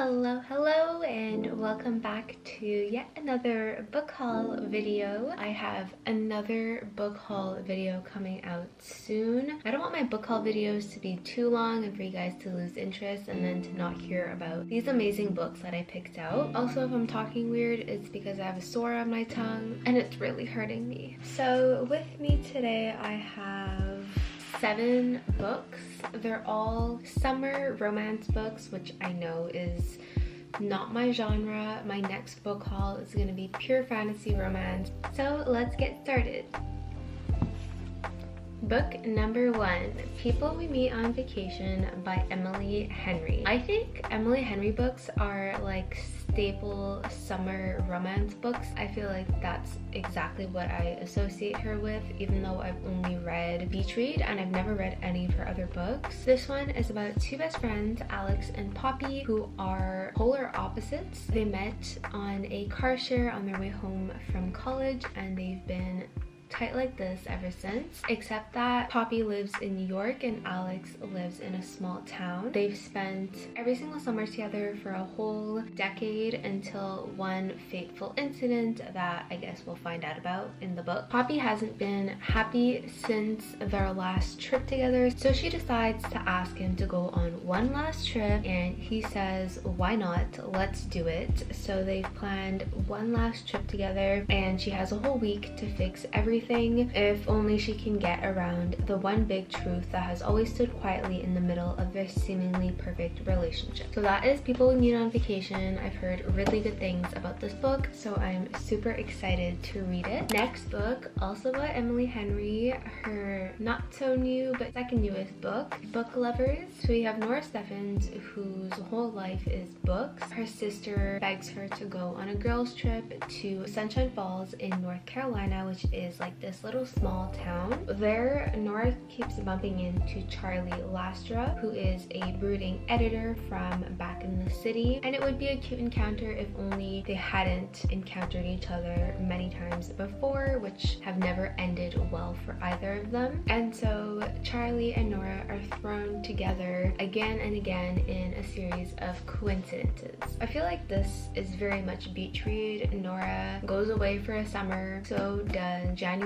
Hello, and welcome back to yet another book haul video. I have another book haul video coming out soon. I don't want my book haul videos to be too long and for you guys to lose interest and then to not hear about these amazing books that I picked out. Also, if I'm talking weird, it's because I have a sore on my tongue and it's really hurting me. So with me today, I have 7 books. They're all summer romance books, which I know is not my genre. My next book haul is going to be pure fantasy romance. So let's get started. Book number 1, People We Meet on Vacation by Emily Henry. I think Emily Henry books are like staple summer romance books. I feel like that's exactly what I associate her with, even though I've only read Beach Read and I've never read any of her other books. This one is about 2 best friends, Alex and Poppy, who are polar opposites. They met on a car share on their way home from college and they've been tight like this ever since, except that Poppy lives in New York and Alex lives in a small town. They've spent every single summer together for a whole decade until one fateful incident that I guess we'll find out about in the book. Poppy hasn't been happy since their last trip together, so she decides to ask him to go on one last trip, and he says, why not, let's do it. So they've planned one last trip together and she has a whole week to fix everything, if only she can get around the one big truth that has always stood quietly in the middle of their seemingly perfect relationship. So that is People We Meet on Vacation. I've heard really good things about this book, so I'm super excited to read it. Next book, also by Emily Henry, her not so new but second newest book, Book Lovers. So we have Nora Steffens, whose whole life is books. Her sister begs her to go on a girls trip to Sunshine Falls in North Carolina, which is like this little small town. There, Nora keeps bumping into Charlie Lastra, who is a brooding editor from back in the city, and it would be a cute encounter if only they hadn't encountered each other many times before, which have never ended well for either of them. And so Charlie and Nora are thrown together again and again in a series of coincidences. I feel like this is very much Beach Read. Nora goes away for a summer, so does January,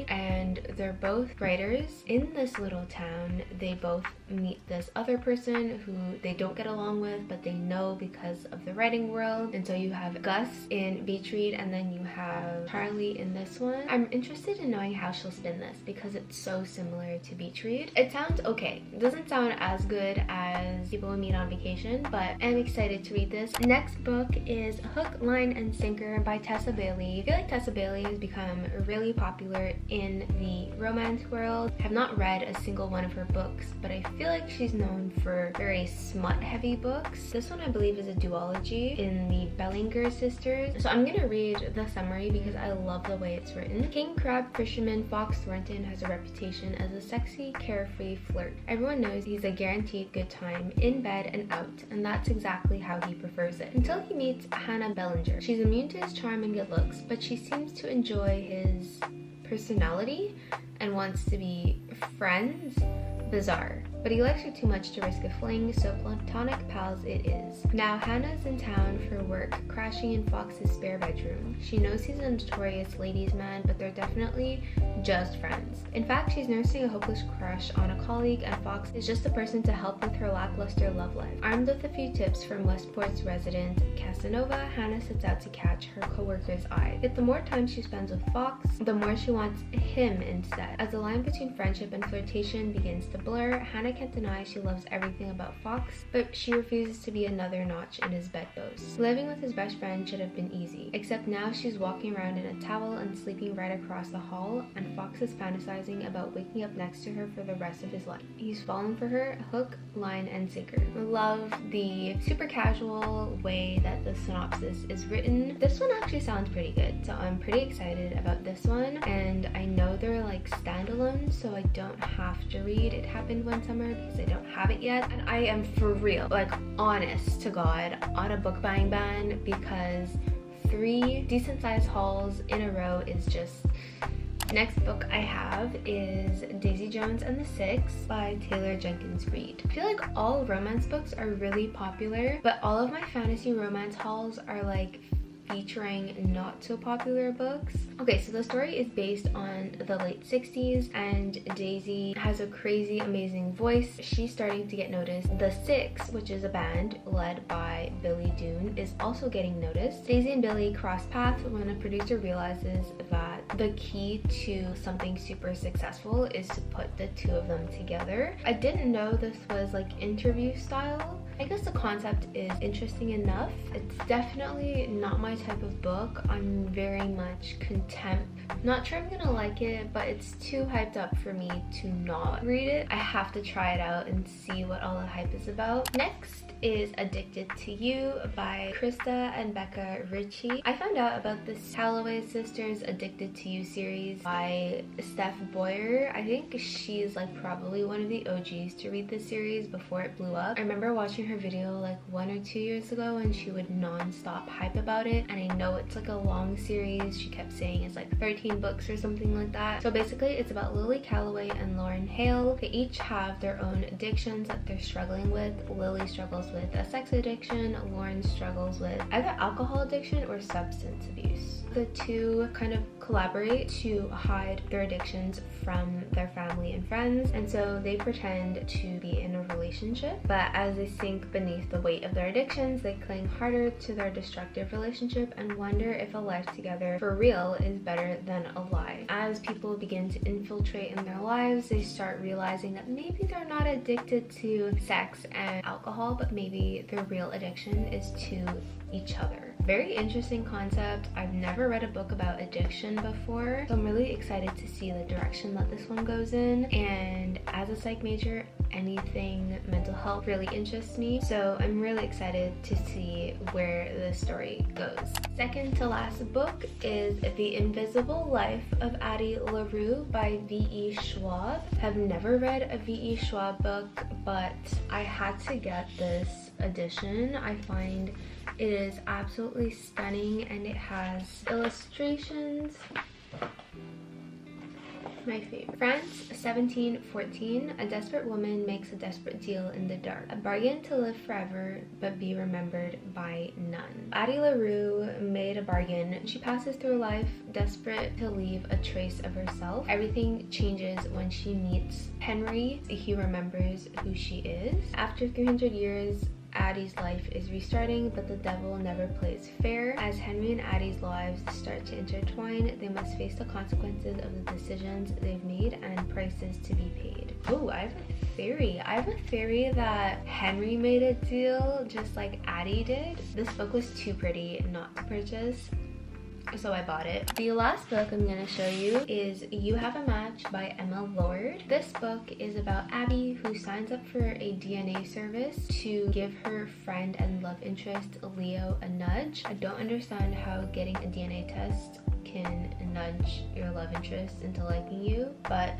and they're both writers in this little town. They both meet this other person who they don't get along with, but they know because of the writing world. And so you have Gus in Beach Read and then you have Charlie in this one. I'm interested in knowing how she'll spin this because it's so similar to Beach Read. It sounds okay. It doesn't sound as good as People We Meet on Vacation, but I'm excited to read this. Next book is Hook, Line, and Sinker by Tessa Bailey. I feel like Tessa Bailey has become really popular in the romance world. I have not read a single one of her books, but I feel like she's known for very smut heavy books. This one I believe is a duology in the Bellinger sisters. So I'm gonna read the summary because I love the way it's written. King crab fisherman Fox Thornton has a reputation as a sexy, carefree flirt. Everyone knows he's a guaranteed good time in bed and out, and that's exactly how he prefers it. Until he meets Hannah Bellinger. She's immune to his charm and good looks, but she seems to enjoy his personality and wants to be friends. Bizarre. But he likes her too much to risk a fling, so platonic pals it is. Now Hannah's in town for work, crashing in Fox's spare bedroom. She knows he's a notorious ladies' man, but they're definitely just friends. In fact, she's nursing a hopeless crush on a colleague, and Fox is just the person to help with her lackluster love life. Armed with a few tips from Westport's resident Casanova, Hannah sets out to catch her co-worker's eye. Yet the more time she spends with Fox, the more she wants him instead. As the line between friendship and flirtation begins to blur, Hannah can't deny she loves everything about Fox, but she refuses to be another notch in his bedpost. Living with his best friend should have been easy, except now she's walking around in a towel and sleeping right across the hall, and Fox is fantasizing about waking up next to her for the rest of his life. He's fallen for her, hook, line, and sinker. I love the super casual way that the synopsis is written. This one actually sounds pretty good, so I'm pretty excited about this one, and I know they're like standalone, so I don't have to read It Happened One Summer because I don't have it yet. And I am for real, like honest to God, on a book buying ban because 3 decent sized hauls in a row is just Next book I have is Daisy Jones and the Six by Taylor Jenkins Reid. I feel like all romance books are really popular, but all of my fantasy romance hauls are like featuring not so popular books. Okay, so the story is based on the late 60s and Daisy has a crazy amazing voice. She's starting to get noticed. The Six, which is a band led by Billy Doon, is also getting noticed. Daisy and Billy cross paths when a producer realizes that the key to something super successful is to put the two of them together. I didn't know this was like interview style. I guess the concept is interesting enough. It's definitely not my type of book. I'm very much contempt. Not sure I'm gonna like it, but it's too hyped up for me to not read it. I have to try it out and see what all the hype is about. Next is Addicted to You by Krista and Becca Ritchie. I found out about this Calloway Sisters Addicted to You series by Steph Boyer. I think she's like probably one of the OGs to read this series before it blew up. I remember watching her video like 1 or 2 years ago and she would non-stop hype about it, and I know it's like a long series. She kept saying it's like 13 books or something like that. So basically it's about Lily Calloway and Lauren Hale. They each have their own addictions that they're struggling with. Lily struggles with a sex addiction. Lauren struggles with either alcohol addiction or substance abuse. The two kind of collaborate to hide their addictions from their family and friends, and so they pretend to be in a relationship, but as they sink beneath the weight of their addictions, they cling harder to their destructive relationship and wonder if a life together for real is better than a lie. As people begin to infiltrate in their lives, they start realizing that maybe they're not addicted to sex and alcohol, but maybe their real addiction is to each other. Very interesting concept. I've never read a book about addiction before, so I'm really excited to see the direction that this one goes in. And as a psych major, anything mental health really interests me, so I'm really excited to see where the story goes. Second to last book is The Invisible Life of Addie LaRue by V.E. Schwab. I've never read a V.E. Schwab book, but I had to get this edition. I find it is absolutely stunning and it has illustrations. My favorite. France, 1714. A desperate woman makes a desperate deal in the dark. A bargain to live forever, but be remembered by none. Addie LaRue made a bargain. She passes through life desperate to leave a trace of herself. Everything changes when she meets Henry. He remembers who she is. After 300 years, Addie's life is restarting, but the devil never plays fair. As Henry and Addie's lives start to intertwine, they must face the consequences of the decisions they've made and prices to be paid. Oh, I have a theory. I have a theory that Henry made a deal just like Addie did. This book was too pretty not to purchase, so I bought it. The last book I'm gonna show you is You Have a Match by Emma Lord. This book is about Abby, who signs up for a DNA service to give her friend and love interest Leo a nudge. I don't understand how getting a DNA test can nudge your love interest into liking you, but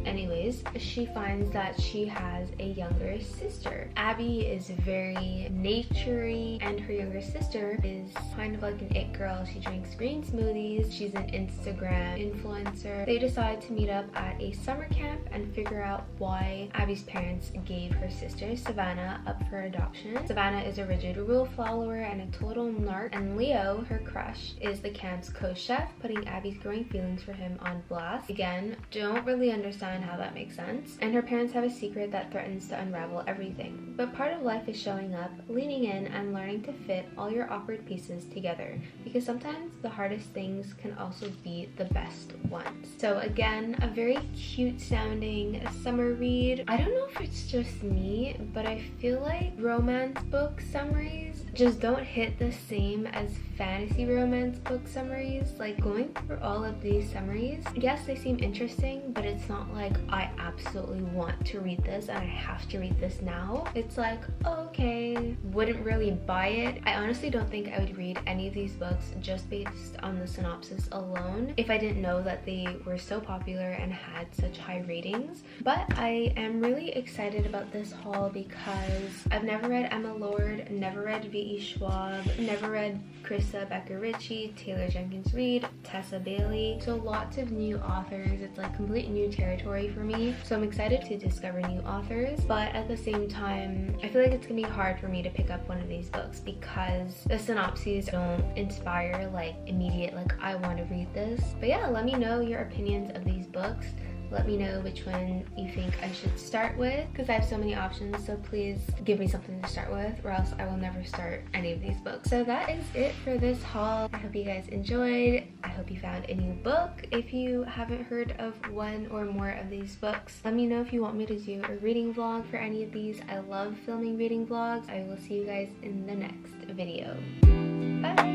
anyways, she finds that she has a younger sister. Abby is very naturey, and her younger sister is kind of like an it girl. She drinks green smoothies. She's an Instagram influencer. They decide to meet up at a summer camp and figure out why Abby's parents gave her sister Savannah up for adoption. Savannah is a rigid rule follower and a total narc, and Leo, her crush, is the camp's co-chef, putting Abby's growing feelings for him on blast. Again, don't really understand how that makes sense. And her parents have a secret that threatens to unravel everything. But part of life is showing up, leaning in, and learning to fit all your awkward pieces together, because sometimes the hardest things can also be the best ones. So again, a very cute sounding summer read. I don't know if it's just me, but I feel like romance book summaries just don't hit the same as fantasy romance book summaries. Like, going through all of these summaries, yes, they seem interesting, but it's not not like I absolutely want to read this and I have to read this now. It's like, okay, wouldn't really buy it. I honestly don't think I would read any of these books just based on the synopsis alone if I didn't know that they were so popular and had such high ratings. But I am really excited about this haul because I've never read Emma Lord, never read V.E. Schwab, never read Krista Becker-Ritchie, Taylor Jenkins Reid, Tessa Bailey. So lots of new authors. It's like complete new territory for me. So I'm excited to discover new authors, but at the same time, I feel like it's gonna be hard for me to pick up one of these books because the synopses don't inspire like immediate, like I want to read this. But yeah, let me know your opinions of these books. Let me know which one you think I should start with because I have so many options, so please give me something to start with or else I will never start any of these books. So that is it for this haul. I hope you guys enjoyed. I hope you found a new book. If you haven't heard of one or more of these books, let me know if you want me to do a reading vlog for any of these. I love filming reading vlogs. I will see you guys in the next video. Bye!